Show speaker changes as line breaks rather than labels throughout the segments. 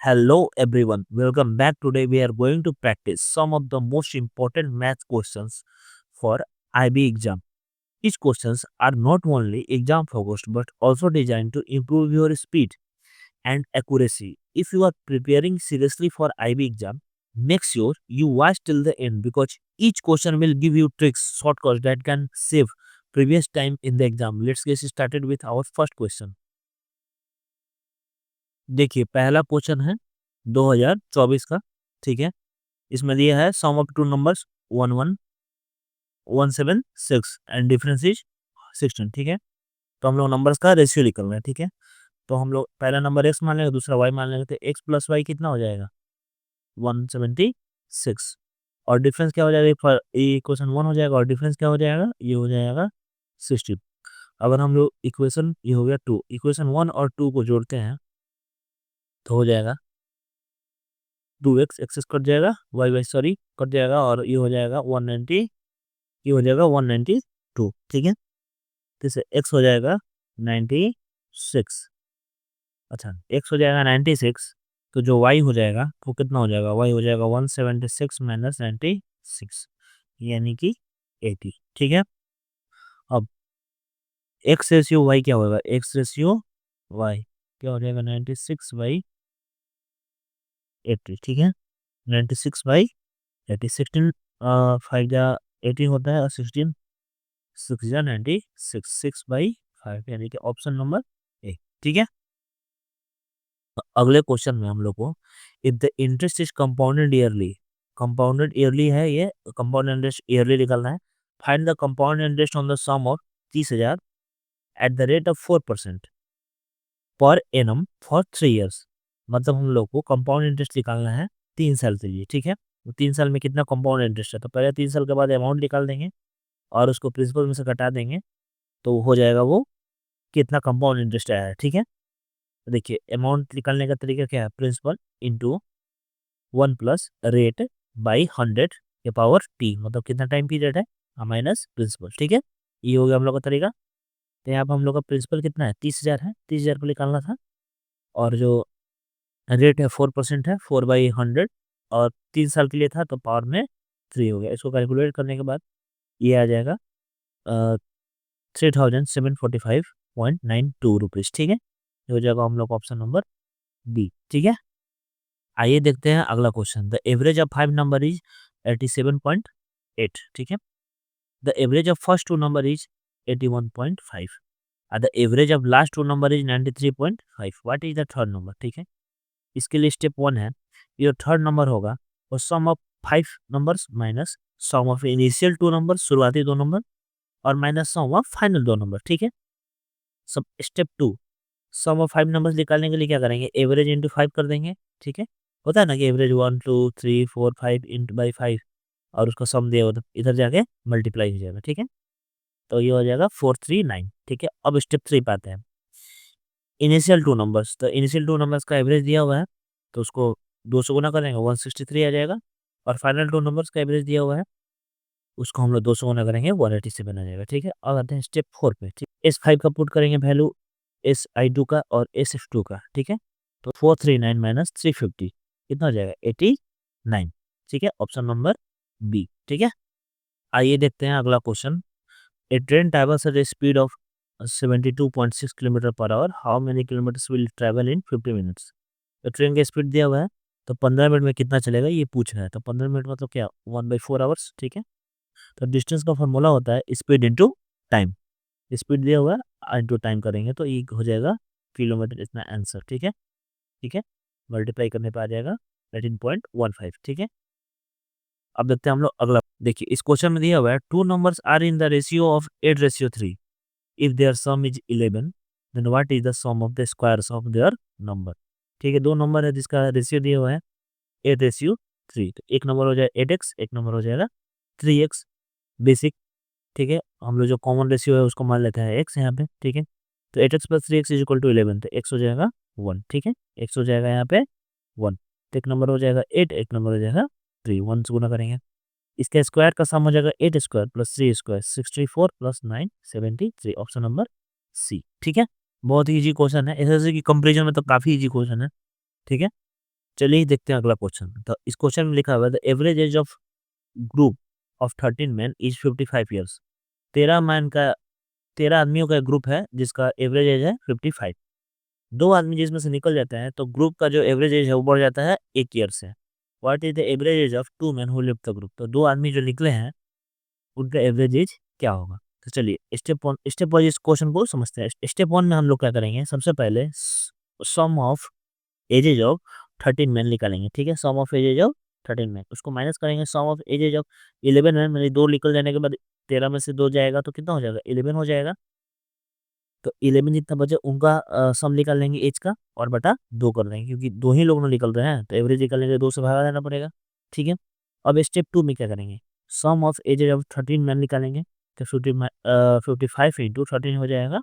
Hello everyone, welcome back. Today we are going to practice some of the most important math questions for IB exam. These questions are not only exam focused but also designed to improve your speed and accuracy. If you are preparing seriously for IB exam, make sure you watch till the end because each question will give you tricks, shortcuts that can save previous time in the exam. Let's get started with our first question. देखिए पहला question है 2024 का। ठीक है, इसमें दिया है sum of two numbers 11176 and difference is 16। ठीक है, तो हम लोग नंबर्स का रेशियो निकलना है। ठीक है, तो हम लोग पहला नंबर एक्स मान लेंगे, दूसरा वाई मान लेंगे, तो एक्स प्लस वाई कितना हो जाएगा 176 और डिफरेंस क्या हो जाएगा, ये इक्वेशन 1 हो जाएगा और डिफरेंस क्या हो जाएगा, ये हो जाएगा 16। अगर हम लोग इक्वेशन ये हो गया 2, इक्वेशन 1 और 2 को जोड़ते हैं तो हो जाएगा 2x, एक्सेस कट जाएगा, वाई वाई सॉरी कट जाएगा और ये हो जाएगा 190, ये हो जाएगा 192। ठीक है, तो इसे x हो जाएगा 96। अच्छा, x हो जाएगा 96, तो जो y हो जाएगा वो कितना हो जाएगा, y हो जाएगा 176 माइनस 96 यानी कि 80। ठीक है, अब x रेशियो y क्या होगा, x रेशियो y क्या हो जाएगा 96 बाई 80। ठीक है, 96 बाई 80, 16 5 जा 80 होता है और 16 6 जा 96, 6/5 यानी कि ऑप्शन नंबर ए। ठीक है, अगले क्वेश्चन में हम लोग को if the interest is compounded yearly, compounded yearly है, ये कंपाउंड इंटरेस्ट ईयरली निकलना है। Find the compound interest on the sum of 30,000 at the rate of 4% per annum for 3 years. मतलब हम लोग को कंपाउंड इंटरेस्ट निकालना है 3 साल के लिए। ठीक है, तो 3 साल में कितना कंपाउंड इंटरेस्ट है, तो पहले 3 साल के बाद अमाउंट निकाल देंगे और उसको प्रिंसिपल में से घटा देंगे तो हो जाएगा वो कितना कंपाउंड इंटरेस्ट आया है। ठीक है, तो देखिए अमाउंट निकालने का तरीका क्या है, प्रिंसिपल इंटू 1 + रेट/100 के पावर टी, मतलब कितना टाइम पीरियड है, माइनस प्रिंसिपल। ठीक है, ये हो गया हम लोग का तरीका। तो यहाँ पर हम लोग का प्रिंसिपल कितना है 30,000 है, 30,000 को निकालना था और जो रेट है 4% है, 4/100 और 3 साल के लिए था तो पावर में 3 हो गया। इसको कैलकुलेट करने के बाद ये आ जाएगा 3745.92 रुपीज़। ठीक है, ये हो जाएगा हम लोग ऑप्शन नंबर बी। ठीक है, आइए देखते हैं अगला question. The average of 5 number is 87.8। ठीक है, the average of first 2 number is 81.5 और the average of last 2 number is 93.5। What is the third number. ठीक है, इसके लिए स्टेप 1 है, ये थर्ड नंबर होगा और sum of 5 numbers minus sum of initial 2 number, शुरुआती 2 नंबर और minus sum of final 2 number. ठीक है, सब स्टेप 2, सम ऑफ 5 नंबर्स निकालने के लिए क्या करेंगे, एवरेज इंटू 5 कर देंगे। ठीक है, होता है ना कि एवरेज 1 2 3 4 5 इंटू बाई 5 और उसका सम दिया होता है, इधर जाके मल्टीप्लाई हो जाएगा। ठीक है, तो ये हो जाएगा 439। ठीक है, अब स्टेप 3 पे आते हैं, इनिशियल 2 नंबर्स। तो इनिशियल 2 नंबर्स का एवरेज दिया हुआ है तो उसको 2 से गुना करेंगे 163 आ जाएगा और फाइनल 2 नंबर्स का एवरेज दिया हुआ है उसको हम लोग 2 से गुना करेंगे 187 आ जाएगा। ठीक है, अब आते हैं स्टेप 4 पे। ठीक, S5 का पुट करेंगे वैल्यू SI2 का और SF2 का। ठीक है, तो 439 माइनस 350 कितना हो जाएगा 89। ठीक है, ऑप्शन नंबर बी। ठीक है, आइए देखते हैं अगला question. A train travels at a speed of 72.6 kilometre per hour, how many kilometres will travel in 50 minutes. तो ट्रेन का स्पीड दिया हुआ है तो 15 मिनट में कितना चलेगा ये पूछ रहा है, तो 15 मिनट मतलब क्या 1/4 आवर्स। ठीक है, तो डिस्टेंस का फॉर्मूला होता है स्पीड इंटू टाइम, स्पीड दिया हुआ है इंटू टाइम करेंगे तो ये हो जाएगा किलोमीटर, इतना आंसर। ठीक है, ठीक है, मल्टीप्लाई करने पे आ जाएगा 18.15। ठीक है, अब देखते हैं हम लोग अगला। देखिए इस क्वेश्चन में दिया हुआ है two numbers are in the ratio of 8:3, if their sum is 11 then what is the sum of the squares of their number. ठीक है, दो नंबर है जिसका रेशियो दिया हुआ है 8:3, तो एक नंबर हो जाएगा 8x, एक नंबर हो जाएगा 3x बेसिक। ठीक है, हम लोग जो कॉमन रेशियो है उसको मान लेते हैं x यहाँ पे। ठीक है, तो 8x + 3x is equal to 11, तो x हो जाएगा 1। ठीक है, x हो जाएगा यहाँ पे 1, तो एक नंबर हो जाएगा 8, एक नंबर हो जाएगा 3, 1 से गुना करेंगे। इसका स्क्वायर का सम हो जाएगा 8 square plus 3 square 64 plus 9 73, option number C. ठीक है, बहुत ही इजी क्वेश्चन है, एसएससी की कंपैरिजन में तो काफ़ी इजी क्वेश्चन है। ठीक है, चलिए देखते हैं अगला क्वेश्चन। तो इस क्वेश्चन में लिखा हुआ है the average age of group of 13 man is 55 years. 13 आदमियों का ग्रुप है जिसका एवरेज एज है 55। दो आदमी जिसमें से निकल जाते हैं तो ग्रुप का जो एवरेज एज है वो बढ़ जाता है 1 ईयर से। What is the average age of two man who left the group. तो दो आदमी जो निकले हैं उनका एवरेज एज क्या होगा। तो चलिए स्टेप वाइज इस क्वेश्चन को समझते हैं। स्टेप वन में हम लोग क्या करेंगे, सबसे पहले सम ऑफ एजेज ऑफ 13 मैन निकालेंगे। ठीक है, sum of edges of 13 man, उसको माइनस करेंगे सम ऑफ एजेज ऑफ 11 मैन, मतलब दो निकल जाने के बाद 13 में से दो जाएगा तो कितना हो जाएगा, 11 हो जाएगा। तो 11 जितना बचे उनका सम निकाल लेंगे एज का और बटा दो कर देंगे, क्योंकि दो ही लोग ना निकल रहे हैं तो एवरेज निकालेंगे, दो से भागा देना पड़ेगा। ठीक है, अब स्टेप टू में क्या करेंगे, सम ऑफ एजेज ऑफ 13 मैन निकालेंगे। तो 55 इंटू 13 हो जाएगा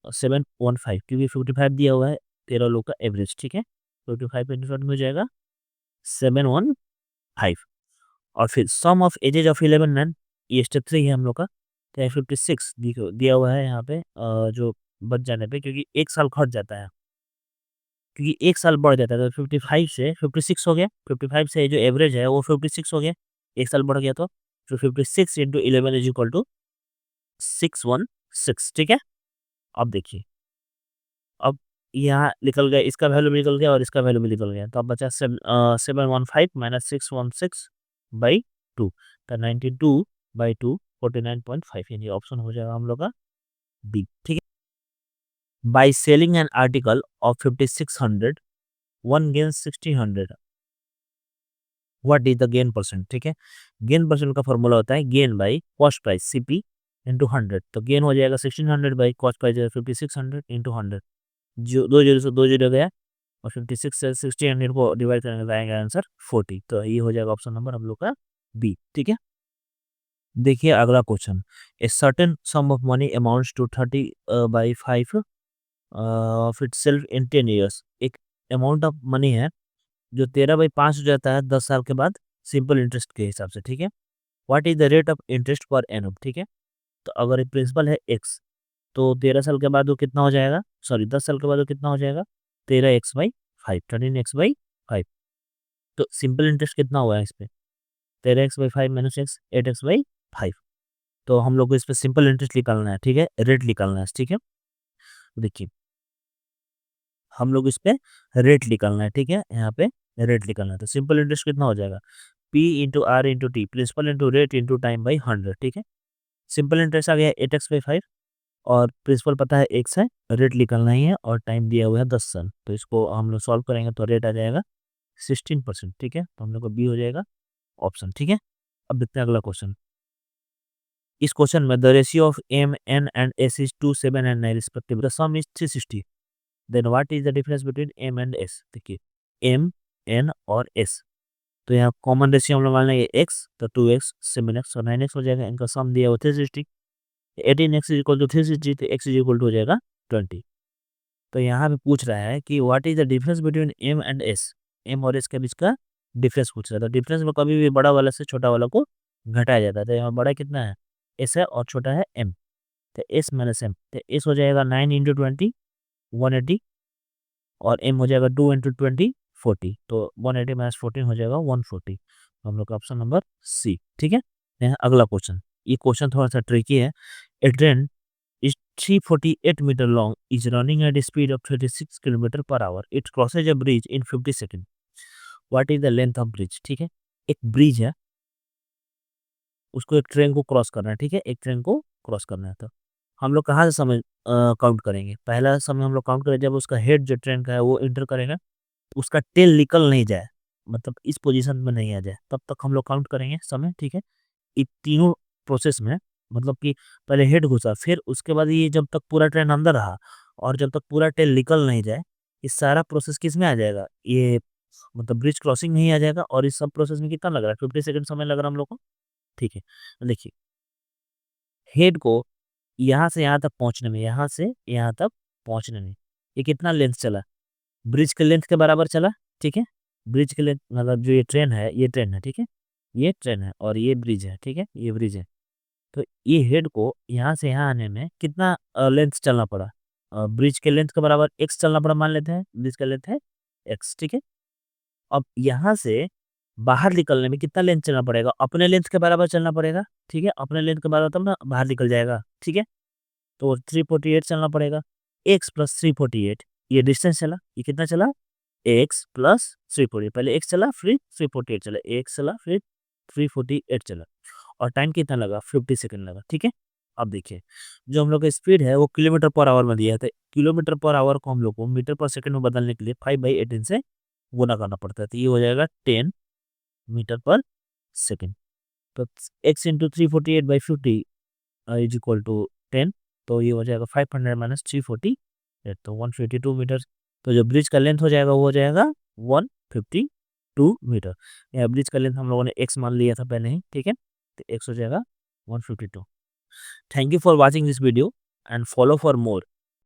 715, क्योंकि 55 दिया हुआ है 13 लोग का एवरेज। ठीक है, 55 इंटू 13 हो जाएगा 715। और फिर सम ऑफ एजेज ऑफ 11 मैन, ये स्टेप 3 है हम लोग का। तो 56 दिया हुआ है यहाँ पे जो बच जाने पे, क्योंकि एक साल घट जाता है, क्योंकि एक साल बढ़ जाता है तो 55 से 56 हो गया। 55 से जो एवरेज है वो 56 हो गया, एक साल बढ़ गया तो 56 इंटू 11 इज इक्वल टू 616। ठीक है, अब देखिए, अब यहाँ निकल गया, इसका वैल्यू भी निकल गया और इसका वैल्यू भी निकल गया, तो अब बचा 715 माइनस 616 बाई 2, तो 92/2 49.5, यानी ऑप्शन हो जाएगा हम लोग का बी। ठीक है, by selling an article of 5600 one gain 1600, what is the gain percent. ठीक है, गेन परसेंट का फॉर्मूला होता है gain by cost price CP into 100। तो गेन हो जाएगा 1600 बाई कॉस्ट प्राइस 5600 इंटू 100, जो दो जीरो से दो जीरो गया और 56 से 1600 को डिवाइड करने का आएगा आंसर 40। तो ये हो जाएगा ऑप्शन नंबर हम लोग का बी। ठीक है, देखिए अगला question, a certain sum of money amounts to 30/5 of itself in 10 years. एक अमाउंट ऑफ मनी है जो 13/5 हो जाता है 10 साल के बाद, सिंपल इंटरेस्ट के हिसाब से। ठीक है, what is the rate of interest per annum. ठीक है, तो अगर एक प्रिंसिपल है एक्स, तो 13 साल के बाद वो कितना हो जाएगा, सॉरी 10 साल के बाद वो कितना हो जाएगा, 13x/5, 13x/5। तो सिंपल इंटरेस्ट कितना हुआ है इस पे, 13x/5 माइनस एक्स 8x/5। तो हम लोग को इस पे सिंपल इंटरेस्ट निकालना है। ठीक है, रेट निकालना है। ठीक है, देखिए हम लोग इस पे रेट निकालना है। ठीक है, यहाँ पे रेट निकालना है, तो सिंपल इंटरेस्ट कितना हो जाएगा, P into R into T, principal into rate into time by 100। ठीक है, सिंपल इंटरेस्ट आ गया 8x/5 और प्रिंसिपल पता है एक्स है, रेट निकालना ही है और टाइम दिया हुआ है 10 साल। तो इसको हम लोग सॉल्व करेंगे तो रेट आ जाएगा 16%। ठीक है, तो हम लोग को बी हो जाएगा ऑप्शन। ठीक है, अब देखते हैं अगला क्वेश्चन। इस क्वेश्चन में the ratio of M N and S is 2 7 and 9 respective, the sum is 360, then what is the difference between M and S. देखिए एम एन और एस, तो यहाँ कॉमन रेशियो हम लोग मान लेंगे एक्स, तो 2x 7x और 9x हो जाएगा, इनका सम दिया हुआ 360, 18x इज इक्वल टू 360, तो x इज इक्वल टू हो जाएगा 20। तो यहाँ पे पूछ रहा है कि what is the difference between M and S, M और एस के बीच का डिफरेंस पूछ रहा था। डिफरेंस में कभी भी बड़ा वाला से छोटा वाला को घटाया जाता है, तो यहाँ बड़ा कितना है एस है और छोटा है एम, तो एस माइनस एम, तो एस हो जाएगा 9 इंटू 20 180 और एम हो जाएगा 2 इंटू 20 40, तो 180 माइनस 14 हो जाएगा 140। तो हम लोग का ऑप्शन नंबर सी। ठीक है, यहाँ अगला क्वेश्चन, ये क्वेश्चन थोड़ा सा ट्रिकी है। ए train is 348 meter long, is running at a speed of 36 kilometre per our, it crosses a bridge in 50 second, what is the length of bridge। ठीक है, एक ब्रिज है, उसको एक ट्रेन को क्रॉस करना है। ठीक है, एक ट्रेन को क्रॉस करना है, तो हम लोग कहाँ से समय काउंट करेंगे, पहला समय हम लोग काउंट करें जब उसका हेड जो ट्रेन का है वो इंटर करेगा, उसका टेल निकल नहीं जाए, मतलब इस पोजीशन में नहीं आ जाए, तब तक हम लोग काउंट करेंगे समय। ठीक है, ये तीनों प्रोसेस में, मतलब कि पहले हेड घुसा, फिर उसके बाद ये जब तक पूरा ट्रेन अंदर रहा और जब तक पूरा टेल निकल नहीं जाए, ये सारा प्रोसेस किस में आ जाएगा, ये मतलब ब्रिज क्रॉसिंग में ही आ जाएगा। और इस सब प्रोसेस में कितना लग रहा है, 50 सेकंड समय लग रहा है हम लोग को। ठीक है, देखिए हेड को यहाँ से यहाँ तक पहुँचने में, यहाँ से यहाँ तक पहुँचने में ये कितना लेंथ चला, ब्रिज के लेंथ के बराबर चला। ठीक है, ब्रिज के लेंथ मतलब जो ये ट्रेन है, ये ट्रेन है। ठीक है, ये ट्रेन है और ये ब्रिज है। ठीक है, ये ब्रिज है, तो ये हेड को यहाँ से यहाँ आने में कितना लेंथ चलना पड़ा, ब्रिज के लेंथ के बराबर एक्स चलना पड़ा, मान लेते हैं ब्रिज का लेंथ है एक्स। ठीक है, अब यहाँ से बाहर निकलने में कितना लेंथ चलना पड़ेगा? अपने लेंथ के बराबर चलना पड़ेगा, ठीक है? अपने लेंथ के बराबर तब ना बाहर निकल जाएगा, ठीक है? तो 348 चलना पड़ेगा। x प्लस 348 ये डिस्टेंस चला, ये कितना चला? x प्लस 348 पहले x चला फिर 348 चला, x चला फिर 348 चला और टाइम कितना लगा? 50 सेकंड लगा, ठीक है? अब देखिए, जो हम लोग का स्पीड है वो किलोमीटर पर आवर में दिया है, तो किलोमीटर पर आवर को हम लोग को मीटर पर सेकंड में बदलने के लिए 5/18 से गुना करना पड़ता है, तो ये हो जाएगा 10 मीटर पर सेकंड। तो x into 348/50 is equal to 10, तो ये हो जाएगा 500 माइनस 348 तो 152 मीटर। तो जो ब्रिज का लेंथ हो जाएगा वो हो जाएगा 152 मीटर। यहाँ ब्रिज का लेंथ हम लोगों ने x मान लिया था पहले ही, ठीक है? तो x हो जाएगा 152। Thank you for watching this video and follow for more.